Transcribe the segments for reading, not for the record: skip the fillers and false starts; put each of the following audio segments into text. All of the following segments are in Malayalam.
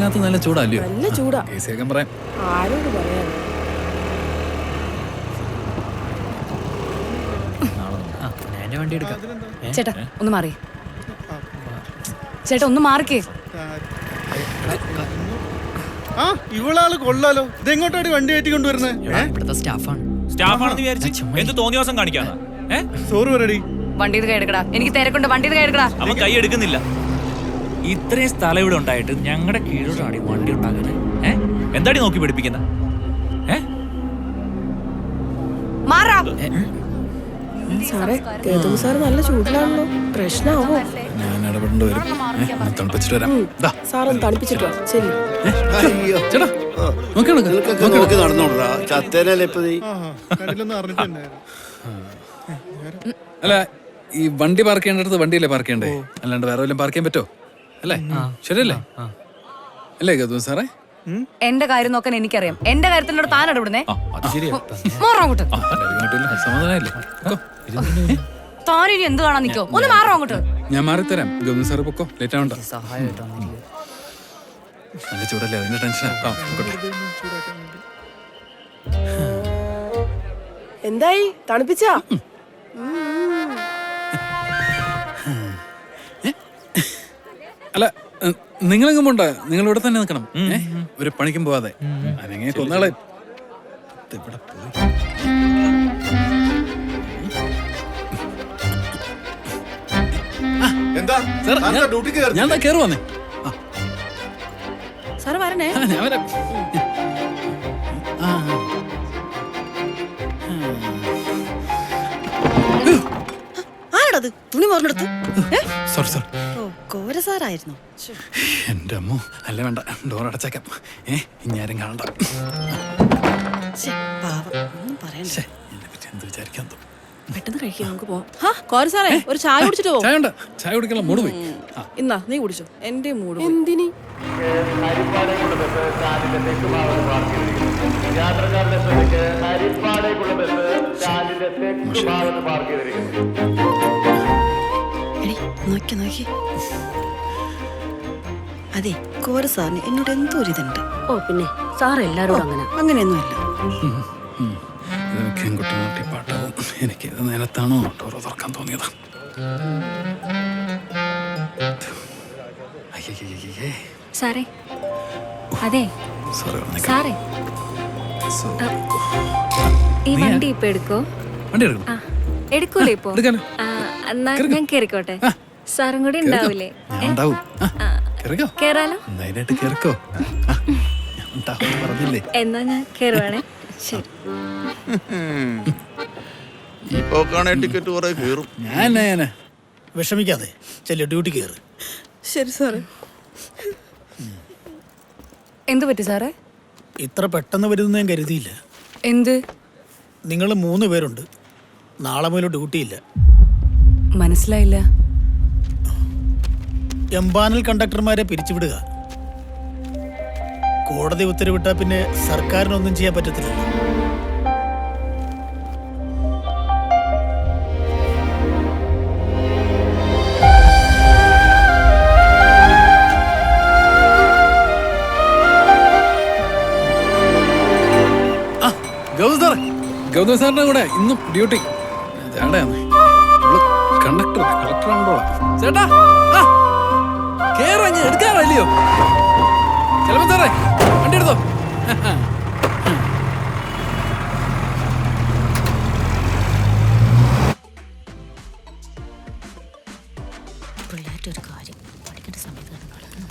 ഇതിനകത്ത് നല്ല ചൂടല്ലയോ? നല്ല ചൂടാ. കേസിയൊക്കെ പറയാം. ആരോട് പറയാൻ? വണ്ടി എടുക്കാം. ചേട്ടാ ഒന്ന് മാറി. ചേട്ടാ ഒന്ന് മാറിക്കേ. ആ ഇവളാള് കൊള്ളാലോ. ഇതെങ്ങോട്ടാണ് വണ്ടി കയറ്റി കൊണ്ടുവരുന്നത്? ഇവിടുത്തെ സ്റ്റാഫാണ്. സ്റ്റാഫാണെന്ന് വിചാരിച്ചു എന്ത് തോന്നിയ ദിവസം കാണിക്കാന്ന്? സോറി പറയടി. വണ്ടി കൈ എടുക്കടാ. എനിക്ക് തിരക്കുണ്ട്. വണ്ടി കൈ എടുക്കടാ. അവൻ കൈ എടുക്കുന്നില്ല. ഇത്രയും സ്ഥലം ഇവിടെ ഉണ്ടായിട്ട് ഞങ്ങളുടെ കീഴോട്ടാണ് വണ്ടി ഉണ്ടാക്കുന്നത്. എന്താടി നോക്കി പിടിപ്പിക്കുന്ന? സാറേ കേതു സാറ് നല്ല ചൂടിലാണല്ലോ. പ്രശ്നമാവോ? ഞാൻ ഇടപെടേണ്ടി വരും. തണുപ്പിച്ചിട്ട് വരാം. സാറൊന്ന് തണുപ്പിച്ചിട്ടോ. ശരി ചേട്ടാ നോക്കി നടന്നോടാ. ചത്തേനല്ലേ ഇപ്പൊ നീ? അല്ല ഈ വണ്ടി പാർക്ക് ചെയ്യേണ്ടടുത്ത് വണ്ടിയല്ലേ പാർക്ക് ചെയ്യണ്ടേ? അല്ലാണ്ട് വേറെ വല്ലതും പാർക്ക് ചെയ്യാൻ പറ്റോ? അല്ലേ? ശരിയല്ലേ? അല്ലേ ഗൗതം സാറേ? എന്റെ കാര്യം നോക്കാൻ എനിക്കറിയാം. എന്റെ കാര്യത്തിനോട് താൻ ഇടപെടുന്നേ. സമാധാനല്ലേ? താനിനി എന്ത് കാണാൻ നിക്കോ? ഒന്ന് മാറോ അങ്ങോട്ട്. ഞാൻ മാറിത്തരാം. ഗൗതം സാറ് പൊക്കോ. ലേറ്റ് ആവണ്ട. നല്ല ചൂടല്ലേ? അതിന്റെ ടെൻഷനാ. എന്തായി? തണുപ്പിച്ചാ? അല്ല നിങ്ങളെങ്ങും പോണ്ട. നിങ്ങൾ ഇവിടെ തന്നെ നിൽക്കണം. ഒരു പണിക്കും പോവാതെ. അനങ്ങനെ കൊന്നാളെ ഇവിടെ പോയി. ഞാൻ കയറി വന്നേ. സാറ് വരണേ. ഞാൻ വരാം. ആരാടത് തുണി മോറിനെടുത്ത്? Sorry sorry. കോരസാറായിരുന്നു. എന്റെ അമ്മ. അല്ലേ വേണ്ട, ഡോർ അടച്ചേക്കാം. ഇഞ്ഞാരും കാണണ്ട. എന്ത് വിചാരിക്കാൻ തോന്നും. പെട്ടെന്ന് കഴിക്കാം. നമുക്ക് പോവാം. കോരസാറേ ഒരു ചായ കുടിച്ചിട്ട് പോവാം. ചായ ഉണ്ട്. ചായ കുടിക്കാനുള്ള മൂട് പോയി. ഇന്നാ നീ കുടിച്ചോ. എന്റെ മൂട് എന്തിനി? നോക്കി നോക്കി. അതെ കോരസാറിന് എന്നോട് എന്തോ ഒരു ഇതുണ്ട്. ഓ പിന്നെ സാറ് എല്ലാരോടും അങ്ങനെ അങ്ങനെയൊന്നുമല്ല. പാട്ടാവും. എനിക്ക് നേരത്താണോ ഡോറ് തുറക്കാൻ തോന്നിയതാ. സാറേ അതെ സാറേ ഈ വണ്ടി ഇപ്പൊ എടുക്കോ? വണ്ടി എടുക്കും. എടുക്കൂലേ ഇപ്പൊ? ഞാൻ കേറിക്കോട്ടെ? സാറും കൂടി ഉണ്ടാവൂലേ? കേറാലോ? എന്നാ ഞാൻ കേറുവാണേ. ശരി. ടിക്കറ്റ് കുറെ കയറും. വിഷമിക്കാതെ ചെല്ലു, ഡ്യൂട്ടി കയറ്. ശരി സാറേ. എന്തു പറ്റി സാറേ? ഇത്ര പെട്ടെന്ന് വരുന്ന ഞാൻ കരുതിയില്ല. എന്ത്? നിങ്ങൾ 3 പേരുണ്ട്. നാളെ മുതൽ ഡ്യൂട്ടിയില്ല. മനസ്സിലായില്ല. എംപാനൽ കണ്ടക്ടർമാരെ പിരിച്ചുവിടുക. കോടതി ഉത്തരവിട്ടാൽ പിന്നെ സർക്കാരിനൊന്നും ചെയ്യാൻ പറ്റത്തില്ല. ഗൗതം സാറിന്റെ കൂടെ ഇന്നും ഡ്യൂട്ടി. കണ്ടക്ടർ കളക്ടറാണോ ചേട്ടാ? കേറാ, എടുക്കാറല്ലയോ? ചിലപ്പോ സാറേ വണ്ടി എടുത്തോ. പിള്ളേരുടെ ഒരു കാര്യം പഠിക്കേണ്ട സമയത്ത് കളയുന്നു.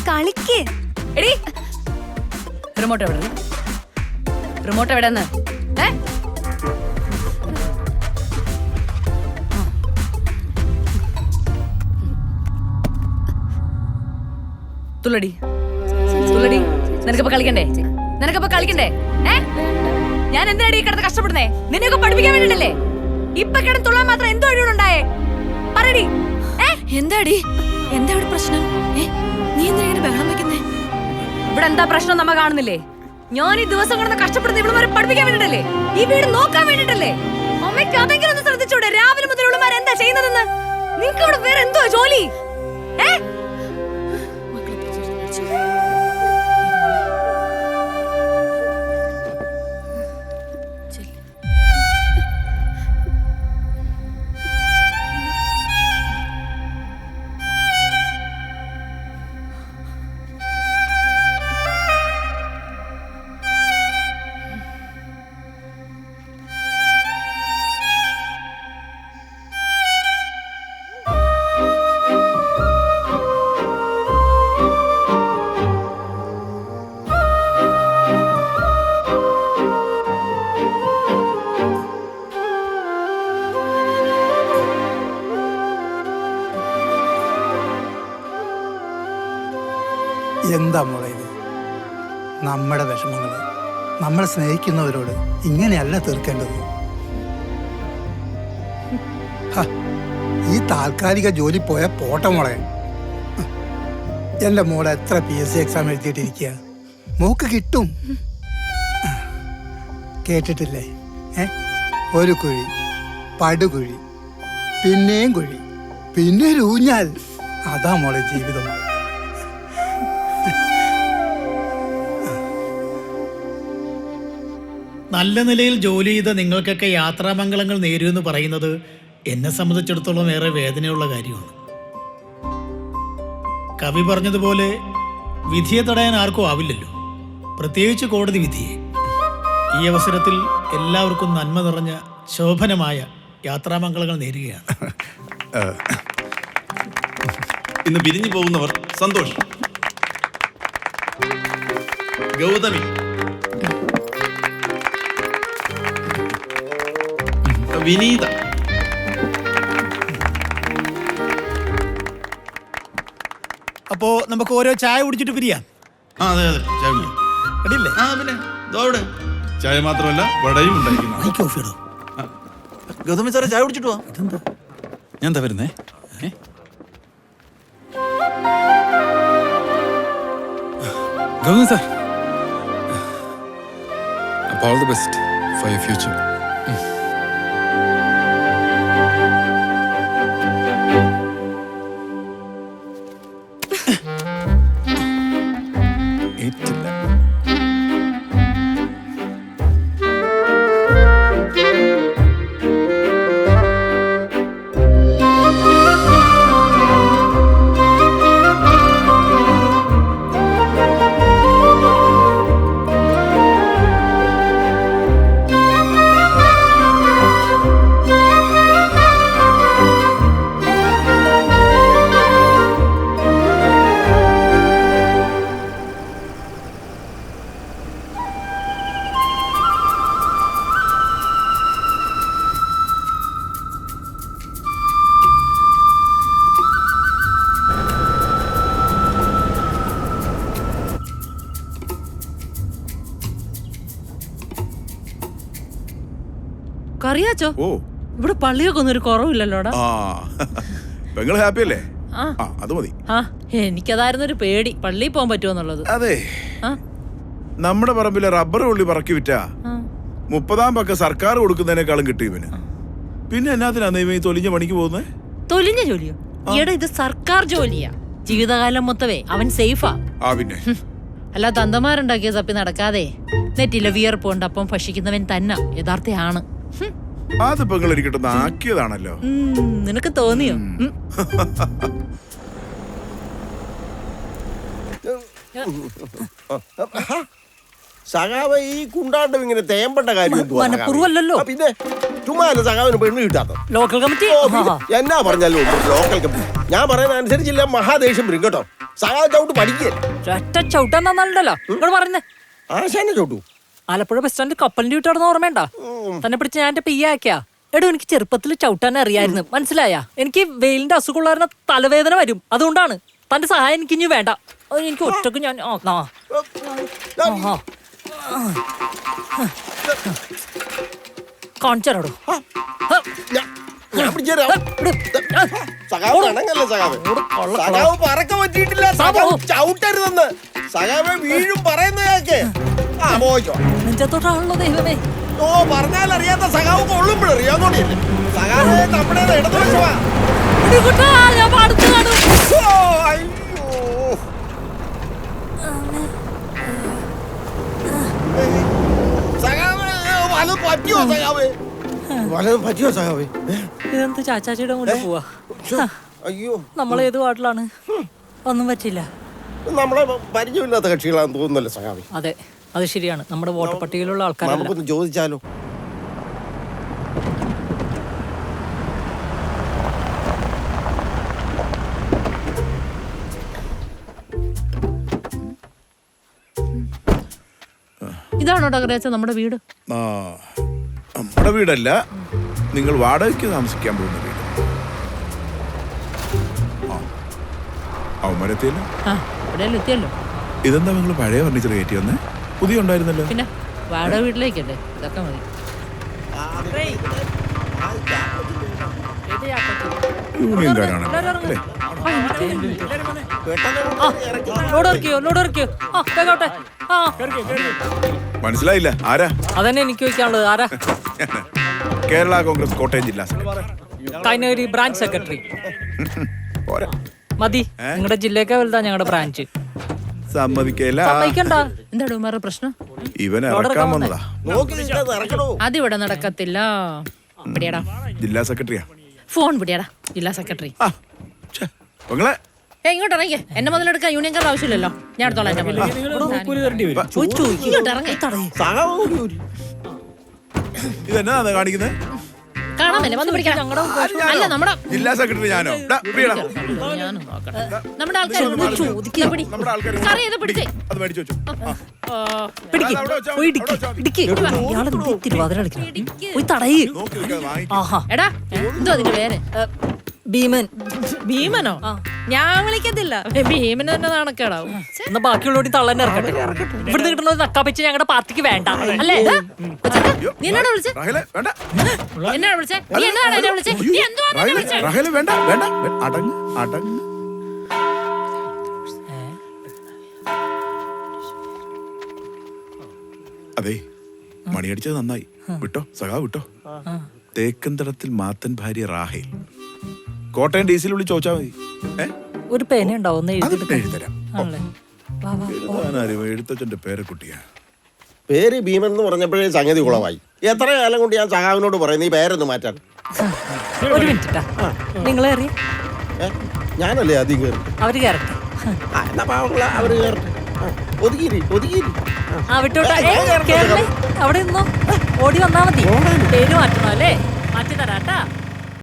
കളിക്ക്. എടി റിമോട്ട് എവിടെ? റിമോട്ട് എവിടെന്ന്? തുള്ളടി തുള്ളടി. നിനക്കപ്പോ കളിക്കണ്ടേ? നിനക്കപ്പോ കളിക്കണ്ടേ? ഞാൻ എന്തിനാടി ഈ കിടന്ന് കഷ്ടപ്പെടുന്നേ? നിന്നെയൊക്കെ പഠിപ്പിക്കാൻ വേണ്ടിട്ടല്ലേ? ഇപ്പൊ കിടന്നുള്ളാൻ മാത്രം എന്തോ ഒഴിവുണ്ടായേ പറയടി. എന്താടി എന്താ ഇവിടെ പ്രശ്നം? നീ എന്തിനാ ഇങ്ങനെ ബഹളം വെക്കുന്നേ? ഇവിടെ എന്താ പ്രശ്നം നമ്മ കാണുന്നില്ലേ? ഞാൻ ഈ ദിവസം കിടന്ന് കഷ്ടപ്പെടുന്ന ഇവളുമാരെ പഠിപ്പിക്കാൻ വേണ്ടിട്ടല്ലേ, ഈ വീട് നോക്കാൻ വേണ്ടിട്ടല്ലേ? അമ്മയ്ക്ക് അതെങ്കിലും ഒന്ന് ശ്രദ്ധിച്ചൂടെ? രാവിലെ മുതൽ ഇവളുമാർ എന്താ ചെയ്യുന്നതെന്ന്? നിങ്ങൾക്ക് ഇവിടെ വേറെ എന്തോ ജോലി? എന്താ മോളെ ഇത്? നമ്മുടെ വിഷമങ്ങൾ നമ്മളെ സ്നേഹിക്കുന്നവരോട് ഇങ്ങനെയല്ല തീർക്കേണ്ടത്. ഈ താൽക്കാലിക ജോലി പോയ പോട്ടെ മോളെ. എൻ്റെ മോളെ എത്ര PSC എക്സാം എഴുതിയിട്ടിരിക്കുക, മോക്ക് കിട്ടും. കേട്ടിട്ടില്ലേ? ഒരു കുഴി, പടുകുഴി, പിന്നെയും കുഴി, പിന്നെ ഒരു ഊഞ്ഞാൽ. അതാ മോളെ ജീവിതം. നല്ല നിലയിൽ ജോലി ചെയ്ത നിങ്ങൾക്കൊക്കെ യാത്രാമംഗളങ്ങൾ നേരുമെന്ന് പറയുന്നത് എന്നെ സംബന്ധിച്ചിടത്തോളം ഏറെ വേദനയുള്ള കാര്യമാണ്. കവി പറഞ്ഞതുപോലെ വിധിയെ തടയാൻ ആർക്കും ആവില്ലല്ലോ, പ്രത്യേകിച്ച് കോടതി വിധിയെ. ഈ അവസരത്തിൽ എല്ലാവർക്കും നന്മ നിറഞ്ഞ ശോഭനമായ യാത്രാമംഗളങ്ങൾ നേരുകയാണ്. ഇന്ന് പിരിഞ്ഞു പോകുന്നവർ സന്തോഷ്, ഗൗതമി, വിനീത, അപ്പോ നമുക്ക് ഓരോ ചായ കുടിച്ചിട്ട് പിരിയാം. അതെ അതെ, ചായ അടിയില്ലേ? പിന്നെ ചായ മാത്രമല്ല വടയും ഉണ്ടായിരിക്കുന്നു. ഗൗതമി സാറേ, ചായ കുടിച്ചിട്ട് പോവാ. ഞാൻ എന്താ വരുന്നേ? ഗൗതം സാർ, അപ്പോൾ all the best for your future. ഏറ്റില്ല. കറിയാച്ചോ, ഓ, ഇവിടെ പള്ളിയൊക്കെ ഒന്നും ഒരു കുറവില്ലല്ലോടാ. പെങ്ങള് ഹാപ്പി അല്ലേ? അത് മതി. എനിക്കതായിരുന്നു ഒരു പേടി, പള്ളിയിൽ പോകാൻ പറ്റുമോന്നുള്ളത്. അതെ, നമ്മുടെ പറമ്പിലെ റബ്ബർ ഉള്ളി പറക്കി വിറ്റാ 30-ാം പക്ക സർക്കാർ കൊടുക്കുന്നതിനേക്കാളും കിട്ടും ഇവന്. പിന്നെ എന്നാത്തിനാ ഇവൻ ഈ തൊലിഞ്ഞ പണിക്ക് പോകുന്നത്? തൊലിഞ്ഞ ജോലിയോ? ഈടെ ഇത് സർക്കാർ ജോലിയാ. ജീവിതകാലം മൊത്തവേ അവൻ സേഫാ. പിന്നെ അല്ല, തന്തമാരുണ്ടാക്കിയ തപ്പി നടക്കാതെ നെറ്റിലെ വിയർപ്പ് കൊണ്ട് അപ്പം ഭക്ഷിക്കുന്നവൻ തന്നെ യഥാർത്ഥയാണ്. അത് പെങ്ങൾ ഇരിക്കട്ടെ ആക്കിയതാണല്ലോ. നിനക്ക് തോന്നിയോ? സഖാവ് ഈ കുണ്ടാണ്ടം ഇങ്ങനെ തേമ്പട്ട കാര്യം മനപ്പുറവല്ലോ. പിന്നെ ചുമ്മാ സഖാവിന് പെണ്ണ് കിട്ടാത്ത ലോക്കൽ കമ്മിറ്റി എന്നാ പറഞ്ഞാലും ലോക്കൽ കമ്മിറ്റി. ഞാൻ പറയുന്ന അനുസരിച്ചില്ല മഹാദേഷ്യം വരും കേട്ടോ. സഖാവ് ചവിട്ട് പഠിക്കേ ചവിട്ടാന്നല്ലോ ഇവിടെ പറയുന്നേ. ആശാനെ ചവിട്ടു. ആലപ്പുഴ ബസ് സ്റ്റാൻഡിൽ കപ്പലിന്റെ വീട്ടാണെന്ന് ഓർമ്മയുണ്ട? തന്നെ പിടിച്ച് ഞാൻ എന്റെ പിയ്യാക്കിയാ. എടോ, എനിക്ക് ചെറുപ്പത്തിൽ ചവിട്ടാൻ അറിയായിരുന്നു, മനസ്സിലായ? എനിക്ക് വെയിലിന്റെ അസുഖമുള്ള തലവേദന വരും, അതുകൊണ്ടാണ്. തന്റെ സഹായം എനിക്ക് ഇനി വേണ്ട. എനിക്ക് ഒറ്റക്ക് ഞാൻ കാണിച്ചാലോ. ഞാൻ പിടിച്ചുതരാം. സഖാവ് അണങ്ങല്ല സഖാവ്. സഖാവ് പറക്ക പറ്റിയിട്ടില്ല. സഖാവ് ചവിട്ടരുതെന്ന്. സഖാവ് വീഴും പറയുന്ന കേക്ക്. ആ പോയിക്കോ. നെഞ്ചത്തോട്ടാണല്ലോ ദൈവമേ. ഓ പറഞ്ഞാൽ അറിയാത്ത സഖാവ് കൊള്ളുമ്പോഴറിയാന്നോടിയല്ലേ. സഖാവ് നമ്മുടെ ഇടതുവശമാ. ഇടികുട്ടാ, ഞാൻ പാടത്ത് കാണും. ഓ, അയ്യോ. സഖാവ് വല്ലതും പറ്റിയോ സഖാവ്? വല്ലതും പറ്റിയോ സഖാവ്? ഇതെന്ത് ചാച്ചാച്ചിയുടെ കൊണ്ട് പോവാ? അയ്യോ, നമ്മളേത് വാട്ടിലാണ്? ഒന്നും പറ്റില്ല. നമ്മളെ പരിചയമില്ലാത്ത കക്ഷികളാന്ന് തോന്നുന്നല്ലോ സഖാവ്. അതെ, അത് ശരിയാണ്. നമ്മുടെ വോട്ടർ പട്ടികയിലുള്ള ആൾക്കാരല്ല. നമുക്കൊന്ന് ചോദിച്ചാലോ? ഇതാണോ ടകരാച്ച നമ്മുടെ വീട്? ആ, നമ്മുടെ വീടല്ല, നിങ്ങൾ വാടകയ്ക്ക് താമസിക്കാൻ പോകുന്ന വീട്. അവന്മാരെത്തിയല്ലോ. എത്തിയല്ലോ. ഇതെന്താ നിങ്ങൾ പഴയ ഫർണിച്ചർ കയറ്റി വന്നേ? പുതിയ ഉണ്ടായിരുന്നല്ലോ. പിന്നെ വാടക വീട്ടിലേക്കല്ലേ, ഇതൊക്കെ മതി. യൂണിയൻകാരാണ് അല്ലേ? ലോഡ് ഇറക്കിയോ? ലോഡ് ഇറക്കിയോ? ആ, കേക്കോട്ടെ. ആ, മനസ്സിലായില്ല ആരാ? അതന്നെ എനിക്ക് ചോദിക്കാനുള്ളത്. ആരാ? കേരള കോൺഗ്രസ് കോട്ടയം ജില്ലാ സെക്രട്ടറി. Kainagiri branch secretary. പോരാ, മതി. നിങ്ങളുടെ ജില്ലയൊക്കെ വലുതാ ഞങ്ങളുടെ ബ്രാഞ്ച്. സമ്മതിക്കല്ല. സമ്മതിക്കണ്ട. എന്താണ് ഉമാരുടെ പ്രശ്നം? ഇവൻ ഇറക്കാൻ വന്നതാ. നോക്കി നിൽക്കാതെ ഇറക്കണോ? അതിവിടെ നടക്കത്തില്ല. പിടിയടാ ജില്ലാ സെക്രട്ടറിയാ. ഫോൺ പിടിയടാ. ജില്ലാ സെക്രട്ടറി നിങ്ങളെ ഇങ്ങോട്ട് ഇറങ്ങി. എന്നെ മുതലെടുക്കാൻ യൂണിയൻകാരുടെ ആവശ്യമില്ലല്ലോ. ഞാൻ എടുത്തോളാം. എന്റെ മുതൽ ഇങ്ങോട്ട് ഇറങ്ങി. സഖാവ് കൂടി ഊരി. ഇതെന്നാ കാണിക്കുന്നത്? കാണാമല്ലേ, വന്ന് പിടിക്കാം. അല്ല നമ്മുടെ ജില്ലാ സെക്രട്ടറി ഞാനോ? ഡാ, പ്രിയടാ. ഞാനും നോക്കട്ടെ. നമ്മുടെ ആൾക്കാർ നമ്മുടെ ആൾക്കാര് പിടിച്ചേ. അത് മേടിച്ചു വെച്ചു. പിടിക്ക്. പോയി ഇടിക്ക്. ഇടിക്ക്. ഇയാളെ എന്ത് തിരുവാതിര കളിക്കണം? പോയി തടയ്. നോക്കി നിൽക്കാതെ വാങ്ങി. ആഹാ. എടാ, എന്തോ അതിന്റെ പേര്? ഭീമൻ. ഭീമനോ? ഞാൻ വിളിക്കത്തില്ല. ഭീമന് തന്നെ നാണക്കേടാവും. എന്നാ ബാക്കിയുള്ളോടി തള്ളന്നെ ഇറക്കട്ടെ. ഇവിടുന്ന് കിട്ടുന്നത് നക്കാപ്പിച്ച് ഞങ്ങളുടെ പാർട്ടിക്ക് വേണ്ട അല്ലേ? നീ എന്നാണ് വിളിച്ചേ? റഹേലെ, വേണ്ട. എന്നാണ് വിളിച്ചേ? നീ എന്താണ് എന്നെ വിളിച്ചേ? നീ എന്തുവാ എന്നെ വിളിച്ചേ? റഹേലെ, വേണ്ട, വേണ്ട. അടങ്ങ്, അടങ്ങ്. അതെ, മണിയടിച്ചത് നന്നായി. വിട്ടോ സഖാ, വിട്ടോ. തേക്കന്തടത്തിൽ മാത്തൻ ഭാര്യ റാഹേൽ. കോട്ടയം ഡി സിയിൽ വിളി ചോദിച്ചാൽ മതി. ഒരു പേന ഉണ്ടാവും എഴുതരാം. ആണല്ലേ? വാ, വാ. എഴുത്തച്ഛന്റെ പേരക്കുട്ടിയാ. പേര് ഭീമൻ എന്ന് പറഞ്ഞപ്പോഴേ സംഗതി കുളമായി. എത്ര കാലം കൊണ്ട് ഞാൻ സഖാവിനോട് പറയുന്നു ഈ പേരൊന്ന് മാറ്റാൻ. ഒരു മിനിറ്റ്. നിങ്ങളെ അറിയ ഞാനല്ലേ ആദ്യം കയറി. അവര് കയറട്ടെ. എന്നാ പാവങ്ങള അവര് കയറട്ടെ. ഒതുക്കിരി, ഒതുക്കിരി. ആ, വിട്ടോട്ടെ. കേരളേ, അവിടെ നിന്നോ. ഓടി വന്നാ മതി. പേര് മാറ്റണം അല്ലേ? മാറ്റി തരാട്ടാ.